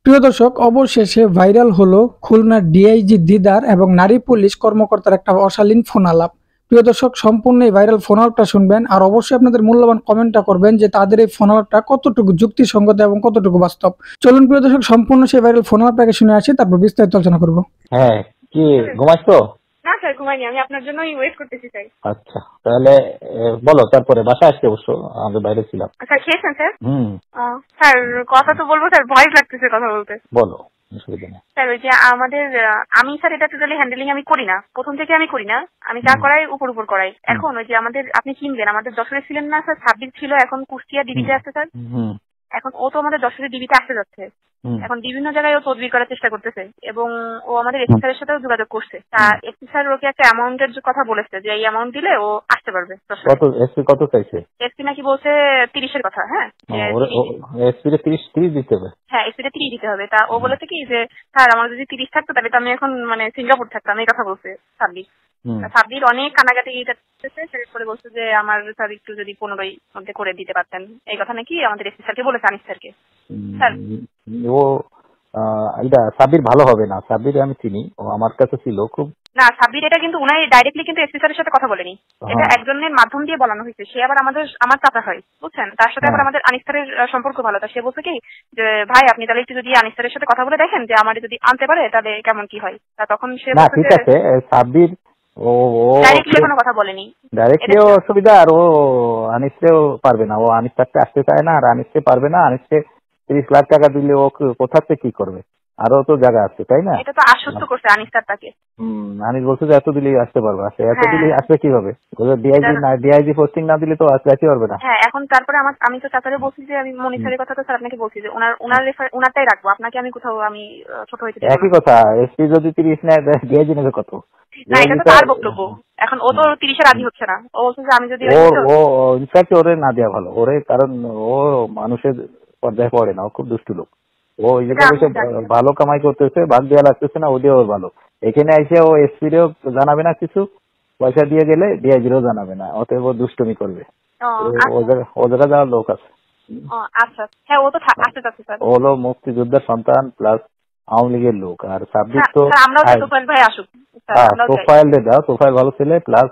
প্রিয় দর্শক, অবশেষে ভাইরাল হলো খুলনার ডিআইজি দিদার এবং নারী পুলিশ কর্মকর্তার একটা অশালীন ফোন আলাপ। প্রিয় দর্শক, সম্পূর্ণ এই ভাইরাল ফোন আলাপটা শুনবেন আর অবশ্যই আপনাদের মূল্যবান কমেন্টটা করবেন যে তাদের এই ফোন আলাপটা কতটুকু যুক্তিসঙ্গত এবং কতটুকু বাস্তব। চলুন প্রিয় দর্শক, সম্পূর্ণ সেই ভাইরাল ফোন আলাপটাকে শুনে আসি, তারপর বিস্তারিত আলোচনা করবো। হ্যাঁ, কি ঘুমাচ্ছো? না স্যার, ঘুমাইনি। আমি আপনার জন্যই ওয়েট করতেছি স্যার। আচ্ছা, তাহলে বলো। তারপরে বাসায় আসতে অবশ্য আমি বাইরে ছিলাম। স্যার খেয়েছেন স্যার? স্যার কথা তো বলবো স্যার, ভয় লাগতেছে কথা বলতে। বলো, অসুবিধা নেই। স্যার ওই যে আমাদের আমি স্যার এটা টোটালি হ্যান্ডেলিং আমি করি না, প্রথম থেকে আমি করি না। আমি যা করাই উপর উপর করাই। এখন ওই যে আমাদের আপনি চিনবেন, আমাদের যশোরে ছিলেন না স্যার, সাব্বির ছিল, এখন কুষ্টিয়া ডিবিতে আছে স্যার। এখন ও তো আমাদের যশোরের ডিবিতে আসতে যাচ্ছে। এখন বিভিন্ন জায়গায় ও তদবির করার চেষ্টা করতেছে এবং ও আমাদের এসপি স্যারের সাথেও যোগাযোগ করছে। তা এসপি স্যার ওকে একটা অ্যামাউন্টের কথা বলেছে যে এই অ্যামাউন্ট দিলে ও আসতে পারবে। কত এসপি কত চাইছে? এসপি নাকি বলছে 30-এর কথা। হ্যাঁ, এসপি রে 30 দিতে হবে। হ্যাঁ, এসপি রে 30 দিতে হবে। তা ও বলেছে কি যে স্যার আমার যদি 30 থাকতো তাহলে তো আমি এখন মানে সিঙ্গাপুর থাকতাম, এই কথা বলছে সাব্বির। সাব্বির অনেক কানাকাটি করতেছে, করে বলছে যে আমার স্যার একটু যদি 15 মধ্যে করে দিতে পারতেন, এই কথা নাকি আমাদের এসপি স্যারকে বলেছে, আনিস স্যারকে। স্যার ও এটা সাব্বির ভালো হবে না। সাব্বির আমি চিনি, ও আমার কাছে ছিল খুব। না, সাব্বির এটা কিন্তু উনাই ডাইরেক্টলি কিন্তু এসপি স্যারের সাথে কথা বলেনি, এটা একজনের মাধ্যম দিয়ে বলানো হয়েছে। সে আবার আমার চাচা হয়, বুঝছেন। তার সাথে আবার আমাদের আনিস স্যারের সম্পর্ক ভালো। তা সে বলছে কি যে ভাই আপনি তাহলে একটু যদি আনিস স্যারের সাথে কথা বলে দেখেন যে আমার যদি আনতে পারে তাহলে কেমন কি হয়। তা তখন সে বলছে ঠিক আছে, সাব্বির ও ডাইরেক্টলি কোনো কথা বলেনি। ডাইরেক্টলি অসুবিধা, আর ও আনিসকেও পারবে না। ও আনিস থাকতে আসতে চায় না, আর আনিসকে পারবে না। আনিসকে 30 লাখ টাকা দিলে ও কোথাতে কি করবে? আরো তো জায়গা আছে, তাই না? এটা তো আশ্বস্ত করছে আনিস স্যার তাকে। আনিস বলছে যে এত দিলেই আসতে পারবে। এত দিলেই আসবে কিভাবে? ডিআইজি পোস্টিং না দিলে তো আসতে পারবে না। হ্যাঁ, এখন তারপরে আমি তো চাচারে বলছি যে আমি মনির স্যারের কথা তো স্যার আপনাকে বলছি যে ওনারটাই রাখবো, আপনাকে আমি কোথাও আমি ছোট হইতে দেব না। একই কথা, এসপি যদি 30 নেয় ডিআইজি নেবে কত? না, এটা তো তার বক্তব্য। এখন ও তো 30-এ রাজি হচ্ছে না। ও বলছে যে আমি যদি ইনফ্যাক্ট ওরে না দেওয়া ভালো ওরে, কারণ ও মানুষের পর্যায়ে পড়ে না, ও খুব দুষ্টু লোক। ও ওই জায়গায় ভালো কামাই করতেছে, ভাগ দেওয়া লাগতেছে না, ওদিকে ওর ভালো। এখানে এসে ও এসপিরেও জানাবে না কিছু, পয়সা দিয়ে গেলে ডিআইজিরও জানাবে না, অতএব ও দুষ্টুমি করবে। ও জায়গা যাওয়ার লোক আছে। আচ্ছা, হ্যাঁ, ও তো আসতে চাচ্ছে স্যার। ও হলো মুক্তিযোদ্ধার সন্তান প্লাস আওয়ামী লীগের লোক। আর সাব্বির তো তোফায়েল ভাই আসুক, প্রোফাইল দাও, প্রোফাইল ভালো ছেলে প্লাস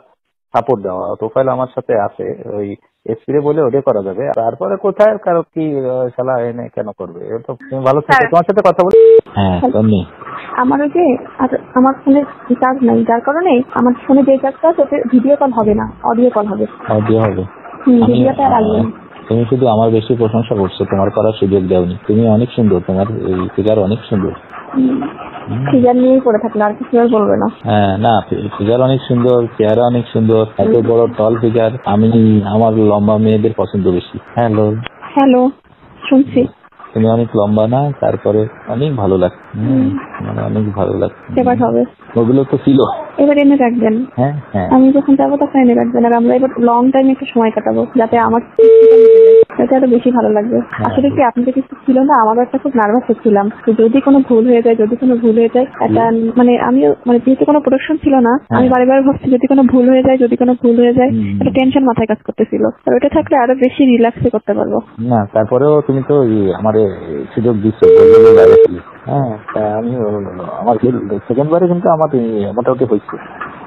সাপোর্ট দেওয়া। প্রোফাইল আমার সাথে আছে, ওই এসপিরে বলে ওদের করা যাবে। তারপরে কোথায় কারো কি শালা এনে কেন করবে? তুমি ভালো ছেলে, তোমার সাথে কথা বলি। হ্যাঁ, আমার ওই যে আমার ফোনে রিচার্জ নাই, যার কারণে আমার ফোনে যে রিচার্জটা আছে ওতে ভিডিও কল হবে না, অডিও কল হবে। ভিডিওটা আর আসবে না। তুমি শুধু আমার বেশি প্রশংসা করছো, তোমার করার সুযোগ দেওনি। তুমি অনেক সুন্দর, তোমার এই ফিগার অনেক সুন্দর। ফিগার নিয়েই পড়ে থাকলে আর কিছু আর বলবে না। হ্যাঁ, না, ফিগার অনেক সুন্দর, চেহারা অনেক সুন্দর, এত বড় টল ফিগার। আমার লম্বা মেয়েদের পছন্দ বেশি। হ্যালো, শুনছি। তুমি অনেক লম্বা না, তারপরে অনেক ভালো লাগছে, অনেক ভালো লাগছে। এবার হবে, ওগুলো তো ছিল। এবার এনে রাখবেন। হ্যাঁ, আমি যখন যাবো তখন এনে রাখবেন। আর আমরা এবার লং টাইম একটু সময় কাটাবো, যাতে আমার যাতে আরো বেশি ভালো লাগবে। আসলে কি আপনি তো কিছু ছিল না, আমারও একটা খুব নার্ভাস হচ্ছিলাম যদি কোনো ভুল হয়ে যায় একটা আমিও যেহেতু কোনো প্রোডাকশন ছিল না, আমি বারে ভাবছি যদি কোনো ভুল হয়ে যায় একটা টেনশন মাথায় কাজ করতেছিল। আর ওটা থাকলে আরো বেশি রিল্যাক্সে করতে পারবো। না, তারপরেও তুমি তো আমার সুযোগ দিচ্ছ। হ্যাঁ, আমি আমার সেকেন্ড বারে কিন্তু আমার মোটামুটি হয়েছে।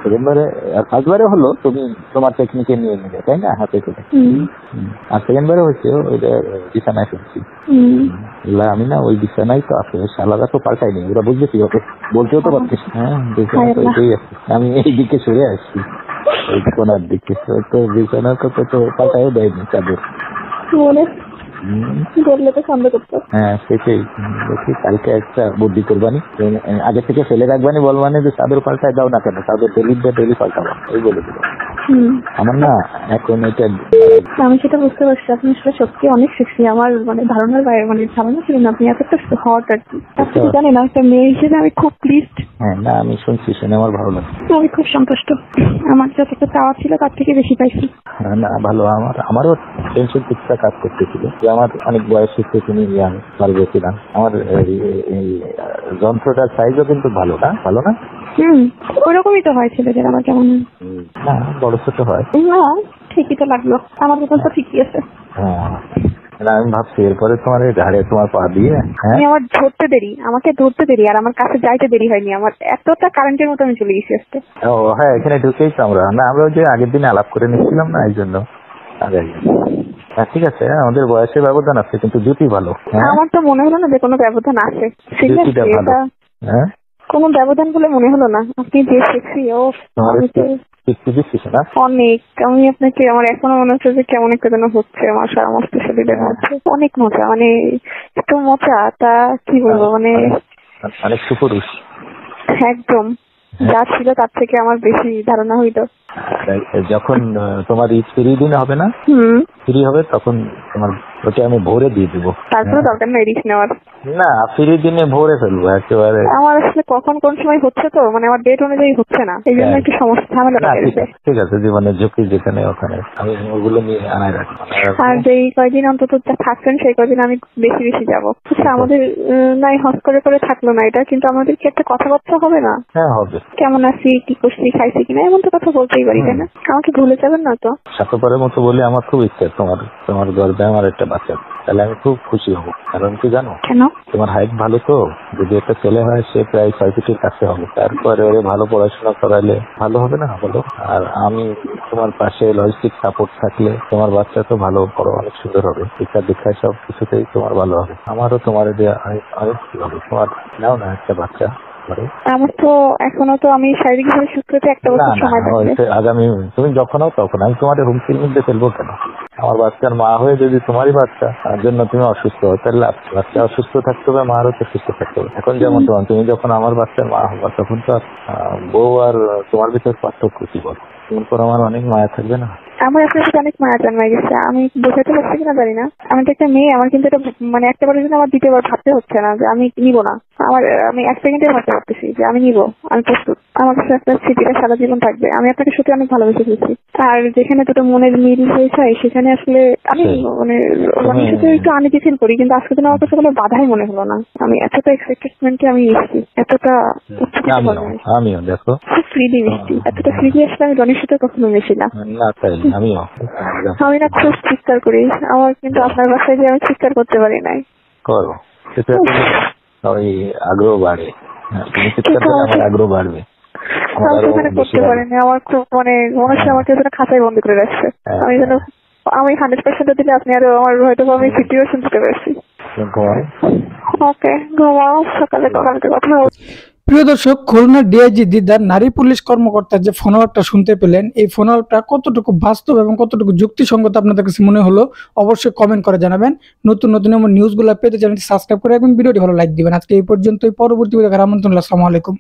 সেকেন্ড বারে আর ফার্স্ট বারে হলো তুমি তোমার টেকনিকে নিয়ে নিলে, তাই না, হাতে করে। আর সেকেন্ড বারে হয়েছে ওইটা বিছানায় ফেলছি। আমি না ওই বিছানায় তো আছে, শালারা তো পাল্টাইনি। ওরা বুঝবে কি হবে, বলতেও তো পারছিস। হ্যাঁ, বিছানা তো এটাই আছে। আমি এই দিকে সরে আসছি, ওই কোনার দিকে। তো বিছানা তো পাল্টাইও দেয়নি চাদর। বললে তো সন্দেহ করতো। হ্যাঁ, সেটাই। দেখি কালকে একটা বুদ্ধি করবানি, আগে থেকে ফেলে রাখবানি, বলবানি যে চাদর পাল্টায় দাও না কেন, চাদর ডেলি পাল্টাবো, এই বলে দিল। আমার না এখন এটা আমি সেটা বুঝতে পারছি। আপনি আসলে সত্যি অনেক সেক্সি। আমার ধারণার বাইরে, ধারণা ছিল না আপনি এতটা হট আর কি। আপনি জানেন একটা মেয়ে হিসেবে আমি খুব প্লিজড। হ্যাঁ, না, আমি শুনছি, শুনে আমার ভালো লাগছে। আমি খুব সন্তুষ্ট। আমার যতটা চাওয়া ছিল তার থেকে বেশি পাইছি। না, ভালো। আমারও টেনশন কিছুটা কাজ করতেছিল যে আমার অনেক বয়স হচ্ছে, তুমি পারবেছিলাম। আমার এই যন্ত্রটার সাইজও কিন্তু ভালো না। ওরকমই তো হয় ছেলেদের, আমার কেমন না, বড় ছোট হয় না, ঠিকই তো লাগলো। আমার দোকান তো ঠিকই আছে। হ্যাঁ, না, আমি ভাবছি এরপরে তোমার এই ঘাড়ে তোমার পা দিয়ে, হ্যাঁ, আমার আমাকে ধরতে দেরি আর আমার কাছে যাইতে দেরি হয়নি, আমার এতটা কারেন্টের মতো আমি চলে গেছি আজকে। ও হ্যাঁ, এখানে ঢুকেই তো আমরা ওই যে আগের দিন আলাপ করে নিচ্ছিলাম না, এই জন্য আগে। হ্যাঁ ঠিক আছে, আমাদের বয়সের ব্যবধান আছে কিন্তু জুতি ভালো। হ্যাঁ, আমার তো মনে হলো না যে কোনো ব্যবধান আছে। জুতিটা ভালো। হ্যাঁ, কোনো ব্যবধান বলে মনে হলো না। আপনি যে সেক্সি, ও অনেক। আমি আপনাকে, আমার এখনো মনে হচ্ছে যে কেমন একটা যেন হচ্ছে আমার সমস্ত শরীরের মধ্যে। অনেক মজা, মানে এত মজা তা কি বলবো, মানে অনেক সুপুরুষ একদম। যা ছিল তার থেকে আমার বেশি ধারণা হইতো। যখন তোমার ফ্রি দিন হবে না, ফ্রি হবে তখন তোমার ওটা আমি ভরে দিয়ে দেবো। তারপরে দরকার নেই রিস্ক নেওয়ার। না, ফ্রি দিনে ভরে ফেলবো একেবারে। আমার আসলে কখন কোন সময় হচ্ছে তো, মানে আমার ডেট অনুযায়ী হচ্ছে না, এই জন্য একটু সমস্যা ঝামেলা লাগছে। ঠিক আছে, জীবনের ঝুঁকি যেখানে ওখানে আমি ওগুলো নিয়ে আনাই রাখবো। আর যেই কয়দিন অন্তত থাকছেন সেই কয়দিন আমি বেশি বেশি যাবো। আচ্ছা, আমাদের নাই হস করে থাকলো না এটা, কিন্তু আমাদের কি একটা কথাবার্তা হবে না? হ্যাঁ হবে। কেমন আছি, কি করছি, খাইছি কিনা, এমন তো কথা বলতেই পারি, তাই না? আমাকে ভুলে যাবেন না তো? স্বার্থপরের মতো বলে আমার খুব ইচ্ছা তোমার গর্বে আমার একটা বাচ্চা, তাহলে আমি খুব খুশি হব। কারণ কি জানো? কেন? তোমার হাইট ভালো তো, যদি একটা ছেলে হয় সে প্রায় 6 ফিটের কাছে হবে, তারপরে ওরে ভালো পড়াশোনা করাইলে ভালো হবে না বলো? আর আমি তোমার পাশে লজিস্টিক সাপোর্ট থাকলে তোমার বাচ্চা তো ভালো বড়, অনেক সুন্দর হবে, শিক্ষা দীক্ষায় সব কিছুতেই তোমার ভালো হবে। আমারও তোমার দেওয়া অনেক কি হবে। তোমার নাও না একটা বাচ্চা। আমার তো এখনো তো আমি শারীরিকভাবে সুস্থ হতে একটা বছর সময় লাগবে। আগামী তুমি যখন হও তখন আমি তোমার হুমকির মধ্যে ফেলবো কেন? আমার বাচ্চার মা হয়ে যদি তোমারই বাচ্চা তার জন্য তুমি অসুস্থ হো, তাহলে বাচ্চা অসুস্থ থাকতে হবে, মারও তো সুস্থ থাকতে হবে। এখন যেমন তুমি যখন আমার বাচ্চার মা হবা তখন তো বউ আর তোমার ভিতর পার্থক্য কি বল? তোমার পর আমার অনেক মায়া থাকবে না? আমার আপনার সাথে অনেক মায়া জন্মাই গেছে, আমি বোঝাতে পারছি কিনা জানি না। আমি তো একটা মেয়ে, আমার কিন্তু এটা মানে একটা বারের জন্য আমার দ্বিতীয়বার ভাবতে হচ্ছে না যে আমি নিবো না। আমি 1 সেকেন্ডে ভাবতে পারতেছি যে আমি নিবো, আমি প্রস্তুত। আমার কাছে আপনার স্মৃতিটা সারা জীবন থাকবে। আমি আপনাকে সত্যি অনেক ভালোবেসে ফেলছি। আর যেখানে দুটো মনের মিল হয়েছে সেখানে আসলে আমি মানে রনির সাথে একটু আনিজি ফিল করি, কিন্তু আজকে দিন আমার কাছে কোনো বাধাই মনে হলো না। আমি এতটা এক্সাইটেডমেন্টে আমি এসেছি, এতটা আমিও দেখো খুব ফ্রিলি মিশছি। এতটা ফ্রিলি আসলে আমি রনির সাথে কখনো মিশি না। আমি না খুব চিৎকার করি, আমার কিন্তু আপনার বাসায় যে আমি চিৎকার করতে পারি নাই। করো, সেটা ওই আগ্রহ বাড়ে। তুমি চিৎকার করলে আমার আগ্রহ বাড়বে। করতে পারিনি, আমার খুব মানে মনে হচ্ছে আমাকে যেন খাঁচায় বন্দি করে রাখছে। আমি 100% দিলে আপনি আরো আমার হয়তো আমি 50% দিতে পারছি। ওকে, ঘুমাও, সকালে কথা হবে। প্রিয় দর্শক, খুলনার ডিআইজি দিদার নারী পুলিশ কর্মকর্তার যে ফোন আলাপটা শুনতে পেলেন, এই ফোন আলাপটা কতটুকু বাস্তব এবং কতটুকু যুক্তিসঙ্গত আপনাদের কাছে মনে হলো অবশ্যই কমেন্ট করে জানাবেন। নতুন এমন নিউজগুলো পেতে চ্যানেলটি সাবস্ক্রাইব করে রাখবেন, ভিডিওটি ভালো লাইক দিবেন। আজকে এই পর্যন্তই, পরবর্তী ভিডিও দেখার আমন্ত্রণ। আসসালামু আলাইকুম।